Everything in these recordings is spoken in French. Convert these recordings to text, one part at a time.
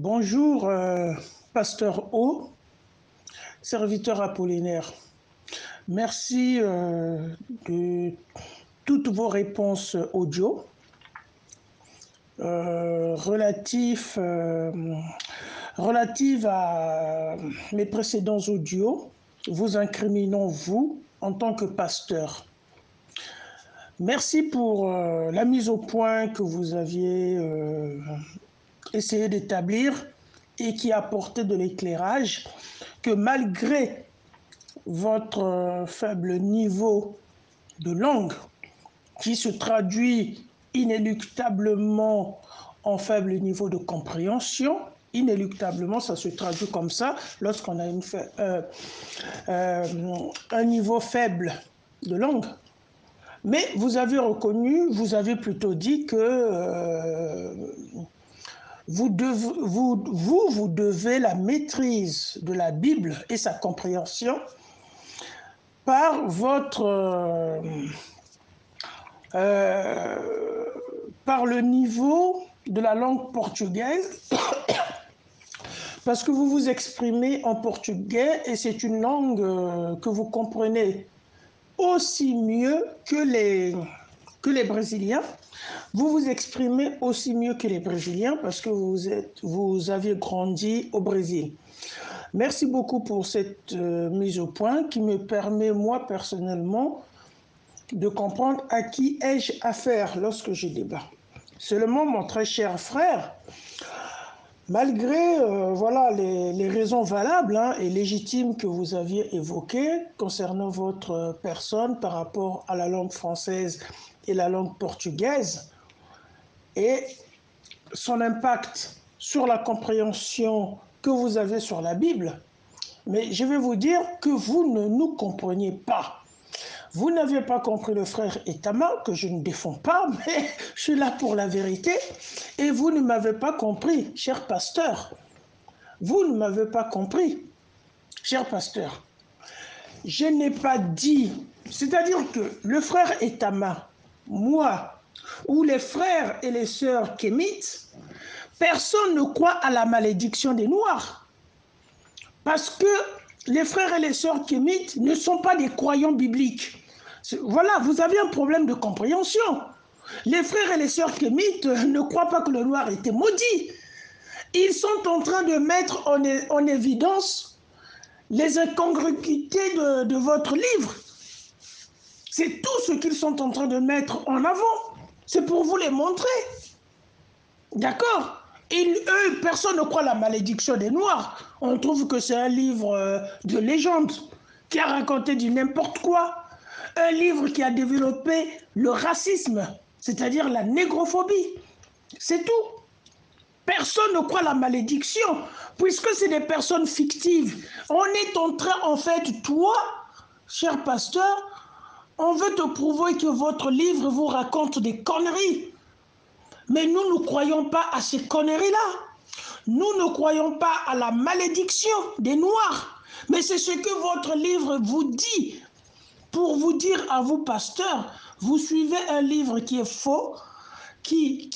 Bonjour, Pasteur O, serviteur apollinaire. Merci de toutes vos réponses audio relatives à mes précédents audios, vous incriminant vous en tant que pasteur. Merci pour la mise au point que vous aviez essayé d'établir et qui apportait de l'éclairage, que malgré votre faible niveau de langue, qui se traduit inéluctablement en faible niveau de compréhension, inéluctablement, ça se traduit comme ça, lorsqu'on a un niveau faible de langue. Mais vous avez reconnu, vous avez plutôt dit que vous devez la maîtrise de la Bible et sa compréhension par par le niveau de la langue portugaise, parce que vous vous exprimez en portugais et c'est une langue que vous comprenez aussi mieux que les Brésiliens. Vous vous exprimez aussi mieux que les Brésiliens parce que vous avez grandi au Brésil. Merci beaucoup pour cette mise au point qui me permet, moi, personnellement, de comprendre à qui ai-je affaire lorsque je débat. Seulement, mon très cher frère, malgré voilà, les raisons valables et légitimes que vous aviez évoquées concernant votre personne par rapport à la langue française et la langue portugaise, et son impact sur la compréhension que vous avez sur la Bible, mais je vais vous dire que vous ne nous compreniez pas. Vous n'avez pas compris le frère Etama, que je ne défends pas, mais je suis là pour la vérité, et vous ne m'avez pas compris, cher pasteur. Vous ne m'avez pas compris, cher pasteur. Je n'ai pas dit, c'est-à-dire que le frère Etama, moi, ou les frères et les sœurs kémites, personne ne croit à la malédiction des Noirs. Parce que les frères et les sœurs kémites ne sont pas des croyants bibliques. Voilà, vous avez un problème de compréhension. Les frères et les sœurs kémites ne croient pas que le noir était maudit. Ils sont en train de mettre en évidence les incongruités de votre livre. C'est tout ce qu'ils sont en train de mettre en avant. C'est pour vous les montrer. D'accord ? Eux, personne ne croit à la malédiction des Noirs. On trouve que c'est un livre de légende qui a raconté du n'importe quoi. Un livre qui a développé le racisme, c'est-à-dire la négrophobie. C'est tout. Personne ne croit à la malédiction, puisque c'est des personnes fictives. On est en train, en fait, toi, cher pasteur, on veut te prouver que votre livre vous raconte des conneries. Mais nous ne croyons pas à ces conneries-là. Nous ne croyons pas à la malédiction des Noirs. Mais c'est ce que votre livre vous dit. Pour vous dire à vous, pasteurs, vous suivez un livre qui est faux, qui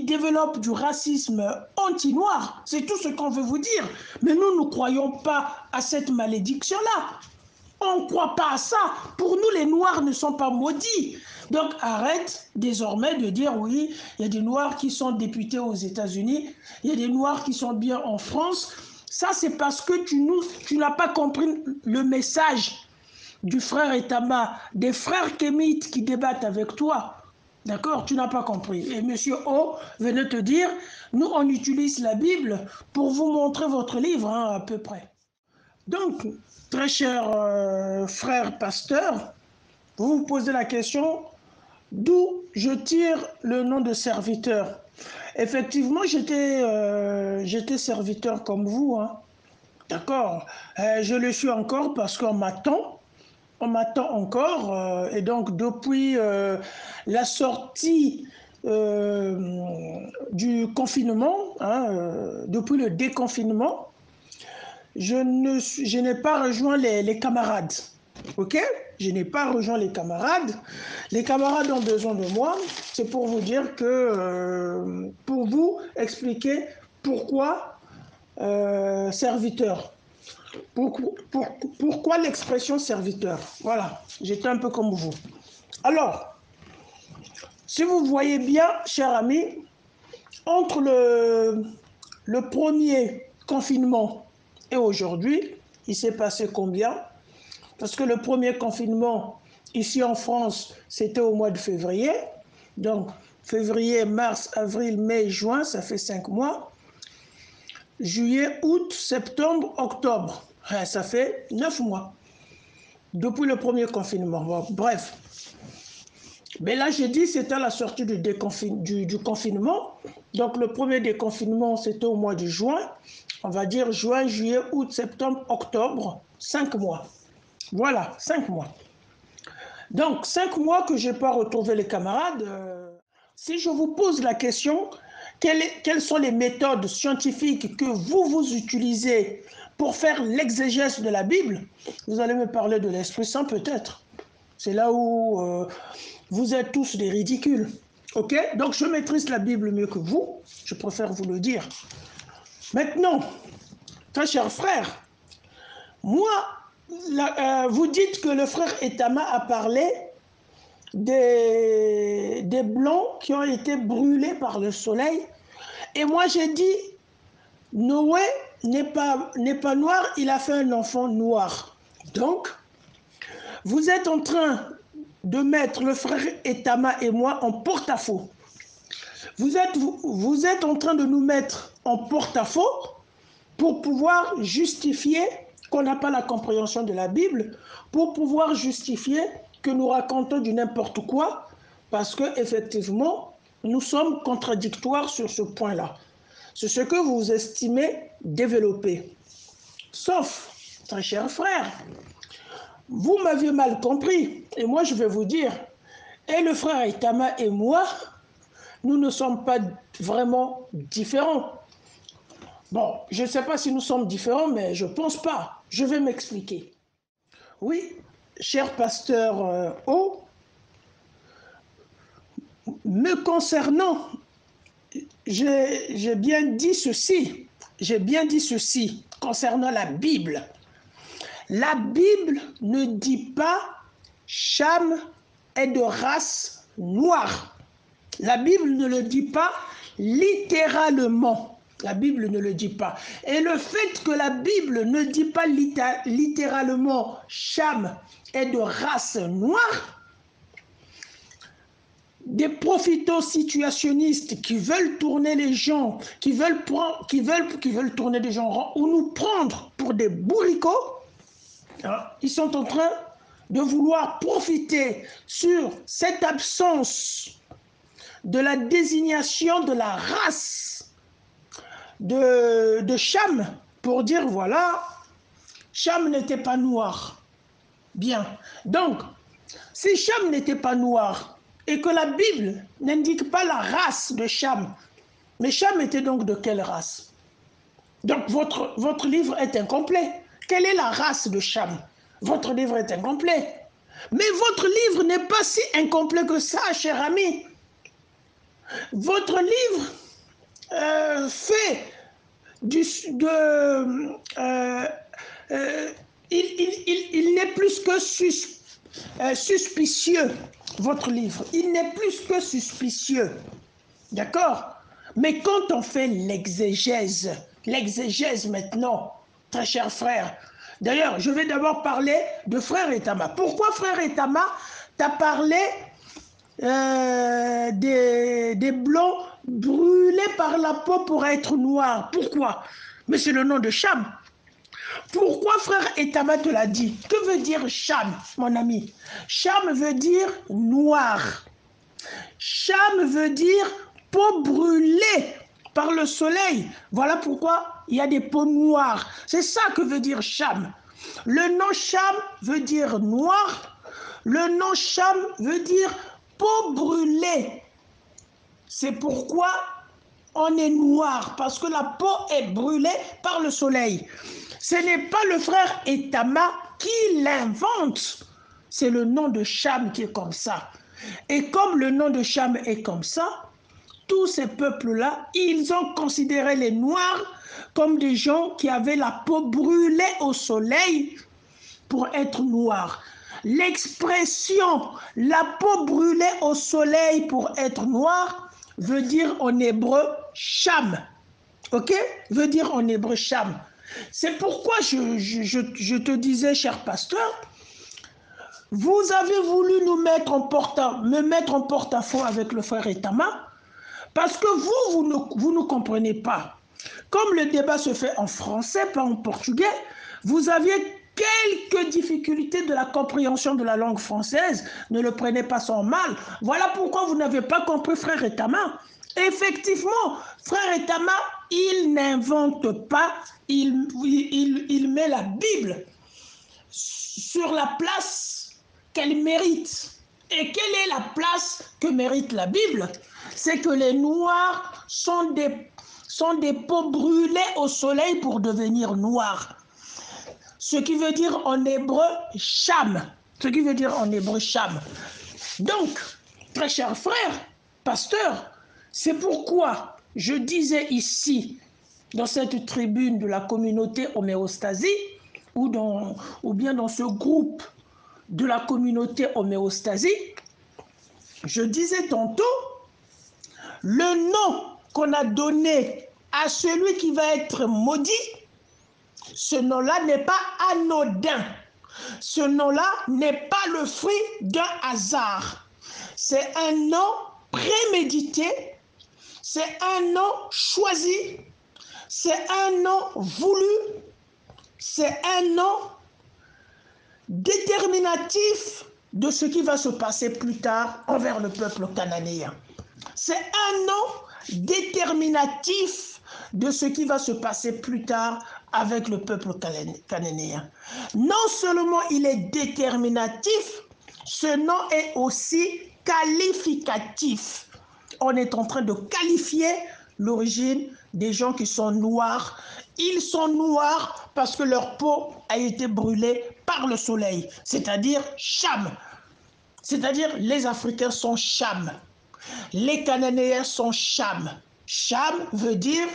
développe du racisme anti-noir. C'est tout ce qu'on veut vous dire. Mais nous ne croyons pas à cette malédiction-là. On ne croit pas à ça. Pour nous, les Noirs ne sont pas maudits. Donc arrête désormais de dire oui, il y a des Noirs qui sont députés aux États-Unis, il y a des Noirs qui sont bien en France. Ça, c'est parce que tu n'as pas compris le message du frère Etama, des frères kémites qui débattent avec toi. D'accord? Tu n'as pas compris. Et monsieur O venait te dire, nous, on utilise la Bible pour vous montrer votre livre, à peu près. Donc, très cher frère pasteur, vous vous posez la question, d'où je tire le nom de serviteur. Effectivement, j'étais serviteur comme vous, d'accord. Je le suis encore parce qu'on m'attend encore, et donc depuis la sortie du confinement, depuis le déconfinement, je n'ai pas rejoint les camarades. Ok? Je n'ai pas rejoint les camarades. Les camarades ont besoin de moi. C'est pour vous dire que, pour vous expliquer Pourquoi serviteur? Pourquoi l'expression serviteur? Voilà, j'étais un peu comme vous. Alors, si vous voyez bien, chers amis, entre le premier confinement et aujourd'hui, il s'est passé combien? Parce que le premier confinement, ici en France, c'était au mois de février. Donc, février, mars, avril, mai, juin, ça fait 5 mois. Juillet, août, septembre, octobre, ça fait 9 mois. Depuis le premier confinement. Bon, bref. Mais là, j'ai dit c'était la sortie du confinement. Donc, le premier déconfinement, c'était au mois de juin. On va dire juin, juillet, août, septembre, octobre. 5 mois. Voilà, 5 mois. Donc, 5 mois que je n'ai pas retrouvé les camarades. Si je vous pose la question, quelles sont les méthodes scientifiques que vous utilisez pour faire l'exégèse de la Bible? Vous allez me parler de l'Esprit Saint peut-être. C'est là où vous êtes tous des ridicules. Ok? Donc, je maîtrise la Bible mieux que vous. Je préfère vous le dire. Maintenant, très chers frères, moi, vous dites que le frère Etama a parlé des blancs qui ont été brûlés par le soleil. Et moi, j'ai dit, Noé n'est pas noir, il a fait un enfant noir. Donc, vous êtes en train de mettre le frère Etama et moi en porte-à-faux. Vous êtes en train de nous mettre en porte-à-faux pour pouvoir justifier qu'on n'a pas la compréhension de la Bible, pour pouvoir justifier que nous racontons du n'importe quoi, parce qu'effectivement, nous sommes contradictoires sur ce point-là. C'est ce que vous estimez développer. Sauf, très cher frère, vous m'aviez mal compris, et moi je vais vous dire, et le frère Etama et moi, nous ne sommes pas vraiment différents. Bon, je ne sais pas si nous sommes différents, mais je ne pense pas. Je vais m'expliquer. Oui, cher pasteur O, me concernant, j'ai bien dit ceci. J'ai bien dit ceci concernant la Bible. La Bible ne dit pas Cham est de race noire. La Bible ne le dit pas littéralement. La Bible ne le dit pas. Et le fait que la Bible ne dit pas littéralement Cham est de race noire, des profito-situationnistes qui veulent tourner les gens, qui veulent tourner des gens ou nous prendre pour des bourricots, ils sont en train de vouloir profiter sur cette absence de la désignation de la race de Cham pour dire voilà, Cham n'était pas noir. Bien. Donc, si Cham n'était pas noir et que la Bible n'indique pas la race de Cham, mais Cham était donc de quelle race? Donc, votre livre est incomplet. Quelle est la race de Cham? Votre livre est incomplet. Mais votre livre n'est pas si incomplet que ça, cher ami. Votre livre fait il n'est plus que suspicieux, votre livre. Il n'est plus que suspicieux. D'accord? Mais quand on fait l'exégèse maintenant, très cher frère, d'ailleurs, je vais d'abord parler de frère Etama. Pourquoi frère Etama t'a parlé des blancs brûlés par la peau pour être noirs? Pourquoi? Mais c'est le nom de Cham. Pourquoi frère Etama te l'a dit? Que veut dire Cham, mon ami? Cham veut dire noir. Cham veut dire peau brûlée par le soleil. Voilà pourquoi il y a des peaux noires. C'est ça que veut dire Cham. Le nom Cham veut dire noir. Le nom Cham veut dire peau brûlée. C'est pourquoi on est noir, parce que la peau est brûlée par le soleil. Ce n'est pas le frère Etama qui l'invente. C'est le nom de Cham qui est comme ça. Et comme le nom de Cham est comme ça, tous ces peuples-là, ils ont considéré les Noirs comme des gens qui avaient la peau brûlée au soleil pour être noirs. L'expression « la peau brûlée au soleil pour être noir » veut dire en hébreu « sham ». Ok? Veut dire en hébreu « sham ». C'est pourquoi je te disais, cher pasteur, vous avez voulu me mettre en porte-à-faux avec le frère Etama, parce que vous ne comprenez pas. Comme le débat se fait en français, pas en portugais, vous aviez quelques difficultés de la compréhension de la langue française. Ne le prenez pas sans mal. Voilà pourquoi vous n'avez pas compris frère Etama. Effectivement, frère Etama, il n'invente pas, il met la Bible sur la place qu'elle mérite. Et quelle est la place que mérite la Bible? C'est que les Noirs sont des peaux brûlées au soleil pour devenir noirs. Ce qui veut dire en hébreu sham. Ce qui veut dire en hébreu sham. Donc, très chers frères, pasteurs, c'est pourquoi je disais ici, dans cette tribune de la communauté homéostasie, ou bien dans ce groupe de la communauté homéostasie, je disais tantôt, le nom qu'on a donné à celui qui va être maudit, ce nom-là n'est pas anodin. Ce nom-là n'est pas le fruit d'un hasard. C'est un nom prémédité, c'est un nom choisi, c'est un nom voulu, c'est un nom déterminatif de ce qui va se passer plus tard envers le peuple cananéen. C'est un nom déterminatif de ce qui va se passer plus tard avec le peuple cananéen. Non seulement il est déterminatif, ce nom est aussi qualificatif. On est en train de qualifier l'origine des gens qui sont noirs. Ils sont noirs parce que leur peau a été brûlée par le soleil, c'est-à-dire Cham. C'est-à-dire les Africains sont Cham. Les Cananéens sont Cham. Cham veut dire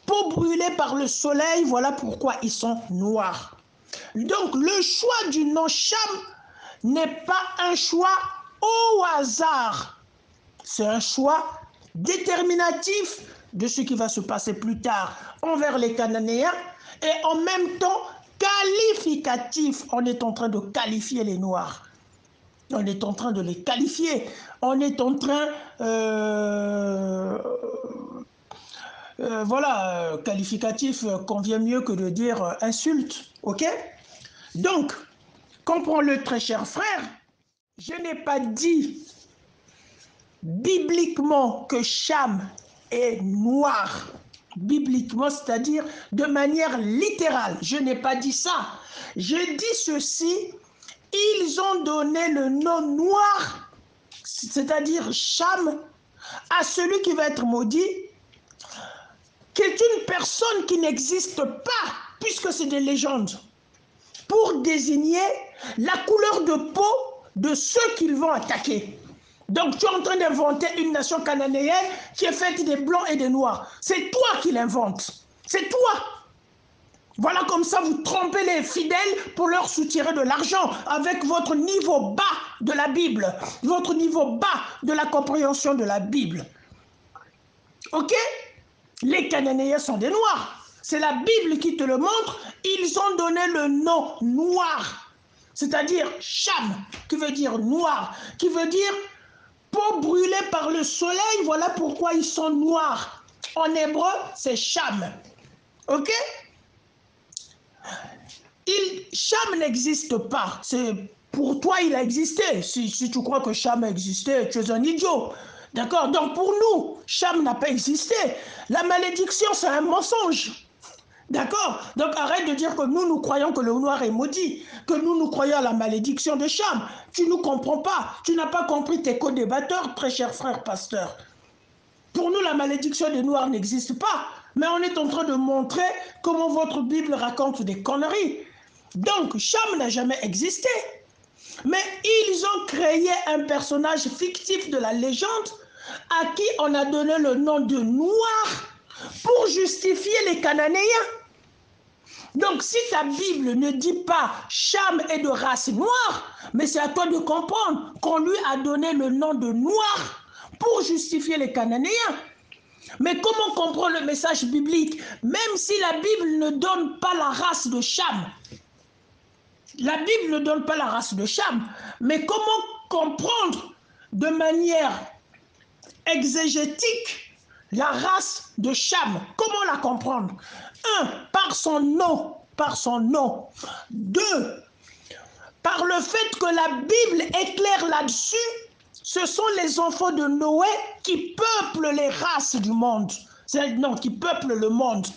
peau brûlée par le soleil, voilà pourquoi ils sont noirs. Donc le choix du nom Cham n'est pas un choix au hasard. C'est un choix déterminatif de ce qui va se passer plus tard envers les Cananéens et en même temps qualificatif. On est en train de qualifier les Noirs. On est en train de les qualifier. On est en train... voilà, qualificatif convient mieux que de dire insulte. Ok? Donc, comprends-le très cher frère, je n'ai pas dit bibliquement que Cham est noir. Bibliquement, c'est-à-dire de manière littérale. Je n'ai pas dit ça. Je dis ceci, ils ont donné le nom noir, c'est-à-dire Cham, à celui qui va être maudit, qui est une personne qui n'existe pas, puisque c'est des légendes, pour désigner la couleur de peau de ceux qu'ils vont attaquer. Donc tu es en train d'inventer une nation cananéenne qui est faite des blancs et des noirs. C'est toi qui l'inventes. C'est toi. Voilà comme ça vous trompez les fidèles pour leur soutirer de l'argent avec votre niveau bas de la Bible, votre niveau bas de la compréhension de la Bible. Ok? Les Cananéens sont des noirs. C'est la Bible qui te le montre. Ils ont donné le nom noir, c'est-à-dire Cham, qui veut dire noir, qui veut dire peau brûlée par le soleil. Voilà pourquoi ils sont noirs. En hébreu, c'est Cham. Ok? Cham n'existe pas. Pour toi, il a existé. Si tu crois que Cham a existé, tu es un idiot. D'accord? Donc pour nous, Cham n'a pas existé. La malédiction, c'est un mensonge. D'accord? Donc arrête de dire que nous croyons que le noir est maudit, que nous croyons à la malédiction de Cham. Tu ne comprends pas. Tu n'as pas compris tes co-débatteurs, très chers frères pasteurs. Pour nous, la malédiction des noirs n'existe pas. Mais on est en train de montrer comment votre Bible raconte des conneries. Donc, Cham n'a jamais existé. Mais ils ont créé un personnage fictif de la légende à qui on a donné le nom de Noirs pour justifier les Cananéens. Donc, si ta Bible ne dit pas Cham est de race noire, mais c'est à toi de comprendre qu'on lui a donné le nom de Noir pour justifier les Cananéens. Mais comment comprendre le message biblique, même si la Bible ne donne pas la race de Cham? La Bible ne donne pas la race de Cham, mais comment comprendre de manière exégétique la race de Cham? Comment la comprendre? 1. Par son nom. Par son nom. 2. Par le fait que la Bible est claire là-dessus, ce sont les enfants de Noé qui peuplent les races du monde. Non, qui peuplent le monde.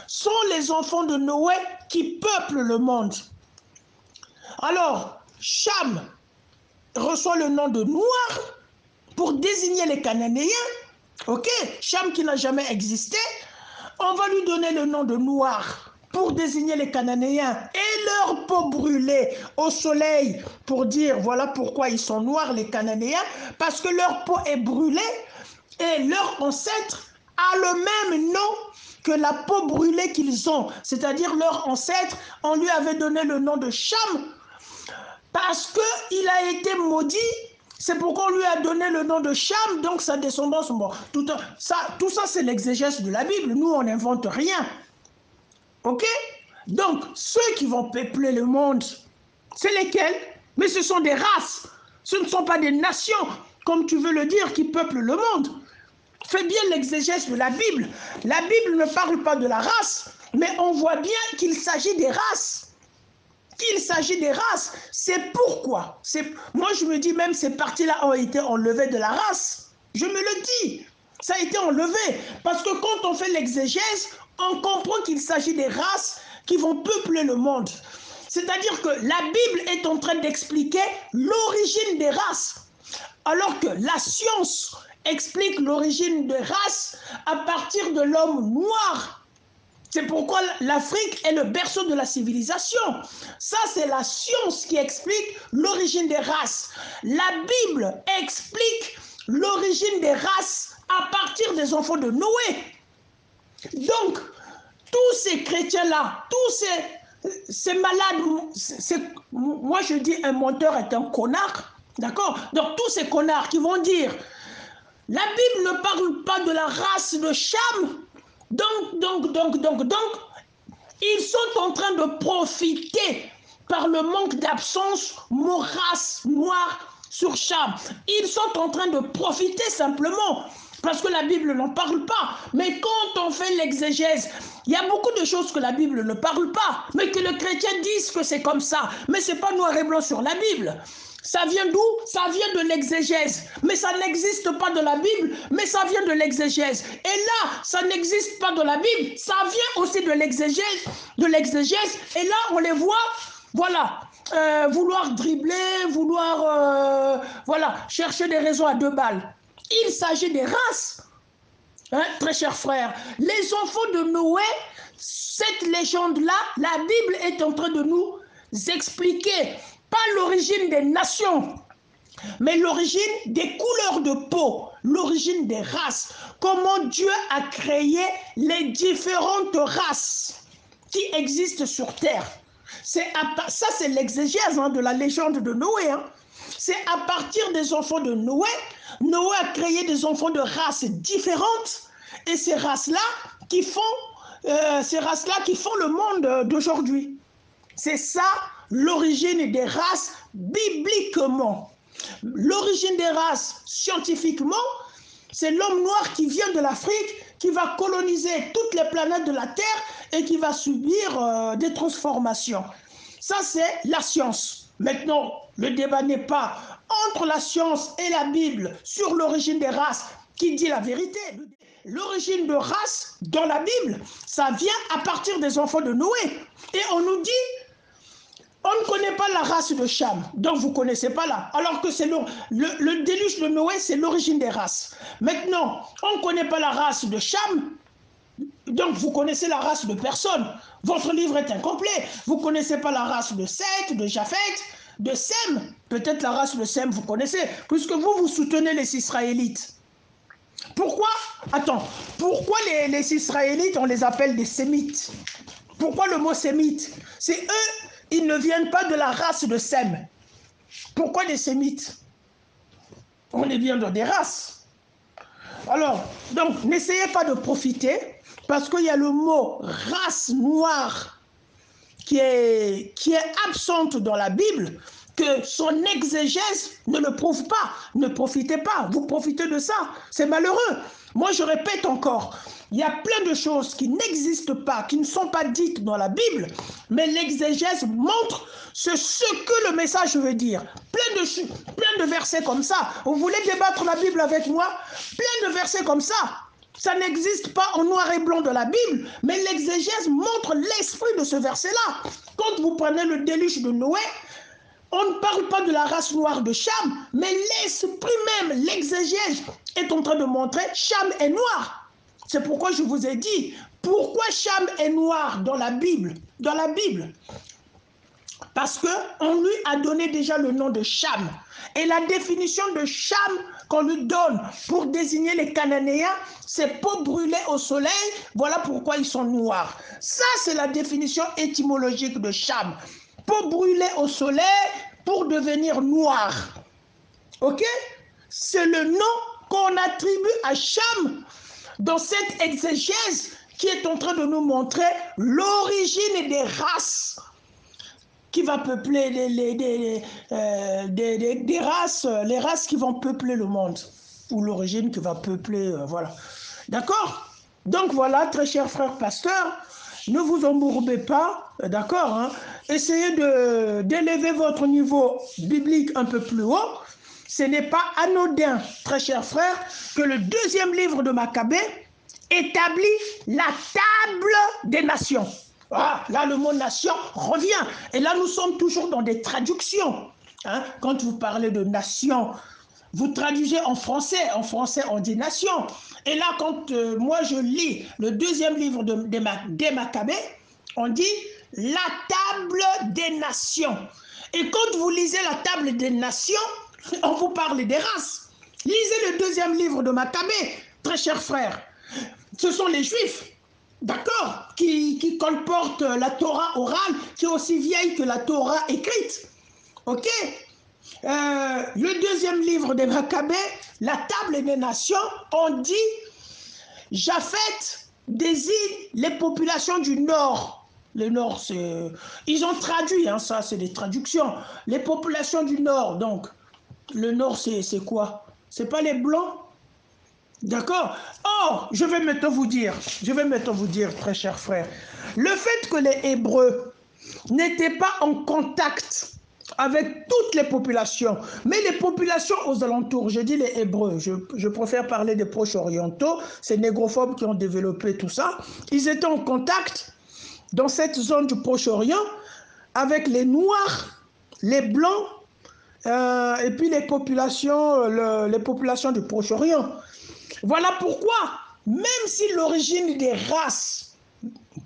Sont les enfants de Noé qui peuplent le monde. Alors, Cham reçoit le nom de Noir pour désigner les Cananéens. Ok, Cham qui n'a jamais existé, on va lui donner le nom de Noir pour désigner les Cananéens et leur peau brûlée au soleil pour dire voilà pourquoi ils sont noirs les Cananéens, parce que leur peau est brûlée et leur ancêtre a le même nom que la peau brûlée qu'ils ont, c'est-à-dire leur ancêtre, on lui avait donné le nom de Cham parce qu'il a été maudit. C'est pourquoi on lui a donné le nom de Cham, donc sa descendance. Bon, tout ça c'est l'exégèse de la Bible. Nous, on n'invente rien. Ok? Donc, ceux qui vont peupler le monde, c'est lesquels? Mais ce sont des races. Ce ne sont pas des nations, comme tu veux le dire, qui peuplent le monde. Fais bien l'exégèse de la Bible. La Bible ne parle pas de la race, mais on voit bien qu'il s'agit des races. Qu'il s'agit des races. C'est pourquoi. Moi, je me dis même ces parties-là ont été enlevées de la race. Je me le dis. Ça a été enlevé. Parce que quand on fait l'exégèse, on comprend qu'il s'agit des races qui vont peupler le monde. C'est-à-dire que la Bible est en train d'expliquer l'origine des races. Alors que la science explique l'origine des races à partir de l'homme noir. C'est pourquoi l'Afrique est le berceau de la civilisation. Ça, c'est la science qui explique l'origine des races. La Bible explique l'origine des races à partir des enfants de Noé. Donc, tous ces chrétiens-là, tous ces malades, moi je dis un menteur est un connard, d'accord? Donc, tous ces connards qui vont dire, la Bible ne parle pas de la race de Cham. Donc, ils sont en train de profiter par le manque d'absence race noire sur Cham. Ils sont en train de profiter simplement parce que la Bible n'en parle pas. Mais quand on fait l'exégèse, il y a beaucoup de choses que la Bible ne parle pas, mais que les chrétiens disent que c'est comme ça. Mais ce n'est pas noir et blanc sur la Bible. Ça vient d'où? Ça vient de l'exégèse. Mais ça n'existe pas de la Bible, mais ça vient de l'exégèse. Et là, ça n'existe pas de la Bible, ça vient aussi de l'exégèse. Et là, on les voit, voilà, vouloir dribbler, vouloir, voilà, chercher des raisons à 2 balles. Il s'agit des races. Hein, très chers frères, les enfants de Noé, cette légende-là, la Bible est en train de nous expliquer pas l'origine des nations, mais l'origine des couleurs de peau, l'origine des races, comment Dieu a créé les différentes races qui existent sur terre. Ça, c'est l'exégèse de la légende de Noé. Hein. C'est à partir des enfants de Noé, Noé a créé des enfants de races différentes, et ces races-là qui font le monde d'aujourd'hui. C'est ça l'origine des races bibliquement. L'origine des races scientifiquement, c'est l'homme noir qui vient de l'Afrique, qui va coloniser toutes les planètes de la Terre et qui va subir des transformations. Ça, c'est la science. Maintenant, le débat n'est pas entre la science et la Bible sur l'origine des races qui dit la vérité. L'origine de race dans la Bible, ça vient à partir des enfants de Noé. Et on nous dit, on ne connaît pas la race de Cham, donc vous ne connaissez pas là. Alors que c'est le déluge de Noé, c'est l'origine des races. Maintenant, on ne connaît pas la race de Cham, donc vous connaissez la race de personne. Votre livre est incomplet. Vous ne connaissez pas la race de Seth, de Japheth, de Sem. Peut-être la race de Sem, vous connaissez, puisque vous soutenez les Israélites. Attends, pourquoi les Israélites, on les appelle des Sémites? Pourquoi le mot Sémite? C'est eux, ils ne viennent pas de la race de Sem. Pourquoi des Sémites? On est bien dans des races. Alors, donc, n'essayez pas de profiter, parce qu'il y a le mot race noire qui est absente dans la Bible, que son exégèse ne le prouve pas. Ne profitez pas, vous profitez de ça, c'est malheureux. Moi, je répète encore, il y a plein de choses qui n'existent pas, qui ne sont pas dites dans la Bible, mais l'exégèse montre ce que le message veut dire. Plein de versets comme ça. Vous voulez débattre la Bible avec moi? Plein de versets comme ça. Ça n'existe pas en noir et blanc de la Bible, mais l'exégèse montre l'esprit de ce verset-là. Quand vous prenez le déluge de Noé, on ne parle pas de la race noire de Cham, mais l'esprit même, l'exégèse, est en train de montrer Cham est noir. C'est pourquoi je vous ai dit, pourquoi Cham est noir dans la Bible? Dans la Bible. Parce qu'on lui a donné déjà le nom de Cham. Et la définition de Cham qu'on lui donne pour désigner les Cananéens, c'est peau brûlée au soleil, voilà pourquoi ils sont noirs. Ça, c'est la définition étymologique de Cham. Peau brûlée au soleil pour devenir noir. Ok? C'est le nom qu'on attribue à Cham dans cette exégèse qui est en train de nous montrer l'origine des races qui va peupler des races, les races qui vont peupler le monde, ou l'origine qui va peupler, voilà. D'accord? Donc voilà, très chers frères pasteurs, ne vous embourbez pas, d'accord, hein? Essayez d'élever votre niveau biblique un peu plus haut. Ce n'est pas anodin, très chers frères, que le deuxième livre de Maccabée établit la table des nations. Ah, là, le mot nation revient. Et là, nous sommes toujours dans des traductions. Hein? Quand vous parlez de nation, vous traduisez en français. En français, on dit nation. Et là, quand moi, je lis le deuxième livre des Maccabées, on dit la table des nations. Et quand vous lisez la table des nations, on vous parle des races. Lisez le deuxième livre de Maccabée, très chers frères. Ce sont les Juifs. D'accord, qui colporte la Torah orale, qui est aussi vieille que la Torah écrite. Ok, le deuxième livre des Maccabées, la table des nations, on dit Japheth désigne les populations du nord. Le nord, c'est... Ils ont traduit, hein, ça, c'est des traductions. Les populations du nord, donc, le nord, c'est quoi? C'est pas les blancs? D'accord? Or, je vais maintenant vous dire, très chers frères, le fait que les Hébreux n'étaient pas en contact avec toutes les populations, mais les populations aux alentours, je dis les Hébreux, je préfère parler des proches orientaux, ces négrophobes qui ont développé tout ça, ils étaient en contact dans cette zone du Proche-Orient avec les Noirs, les Blancs, et puis les populations du Proche-Orient. Voilà pourquoi, même si l'origine des races,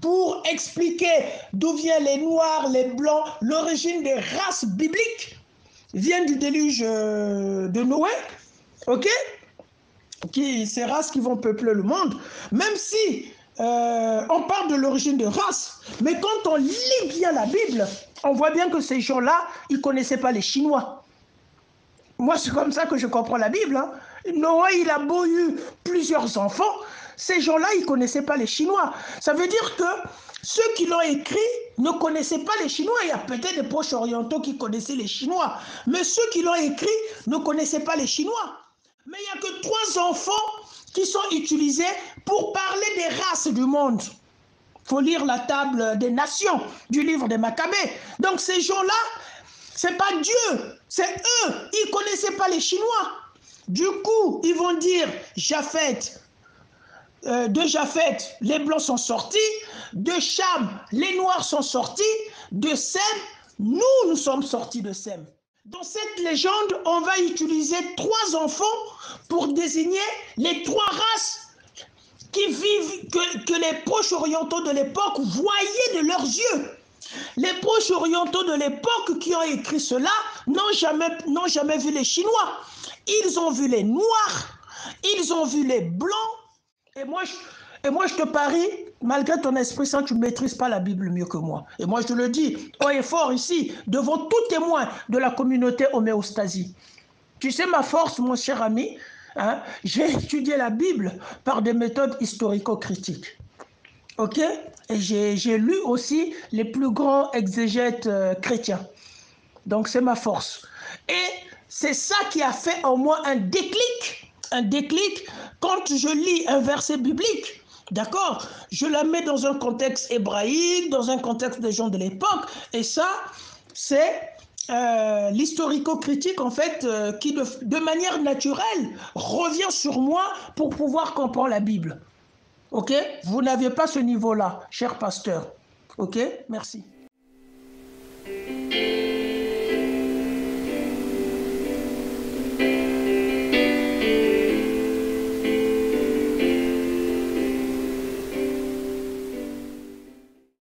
pour expliquer d'où viennent les Noirs, les Blancs, l'origine des races bibliques vient du déluge de Noé, ok? Ces races qui vont peupler le monde, même si on parle de l'origine des races, mais quand on lit bien la Bible, on voit bien que ces gens-là, ils ne connaissaient pas les Chinois. Moi, c'est comme ça que je comprends la Bible. Hein. Noé, il a beau eu plusieurs enfants, ces gens-là, ils ne connaissaient pas les Chinois. Ça veut dire que ceux qui l'ont écrit ne connaissaient pas les Chinois. Il y a peut-être des proches orientaux qui connaissaient les Chinois, mais ceux qui l'ont écrit ne connaissaient pas les Chinois. Mais il n'y a que 3 enfants qui sont utilisés pour parler des races du monde. Il faut lire la table des nations du livre des Maccabées. Donc ces gens-là, c'est pas Dieu, c'est eux. Ils ne connaissaient pas les Chinois. Du coup, ils vont dire Japheth, de Japheth, les Blancs sont sortis, de Cham, les Noirs sont sortis, de Sem, nous sommes sortis de Sem. Dans cette légende, on va utiliser 3 enfants pour désigner les 3 races qui vivent, que les proches orientaux de l'époque voyaient de leurs yeux. Les proches orientaux de l'époque qui ont écrit cela n'ont jamais vu les Chinois. Ils ont vu les Noirs, ils ont vu les Blancs, Et moi, je te parie, malgré ton Esprit Saint, tu ne maîtrises pas la Bible mieux que moi. Et moi, je te le dis haut et fort ici, devant tout témoin de la communauté homéostasie. Tu sais ma force, mon cher ami, hein, j'ai étudié la Bible par des méthodes historico-critiques. OK? Et j'ai lu aussi les plus grands exégètes chrétiens. Donc, c'est ma force. Et c'est ça qui a fait en moi un déclic. Un déclic quand je lis un verset biblique. D'accord? Je la mets dans un contexte hébraïque, dans un contexte des gens de l'époque. Et ça, c'est l'historico-critique, en fait, qui, de manière naturelle, revient sur moi pour pouvoir comprendre la Bible. OK? Vous n'avez pas ce niveau-là, cher pasteur. OK? Merci.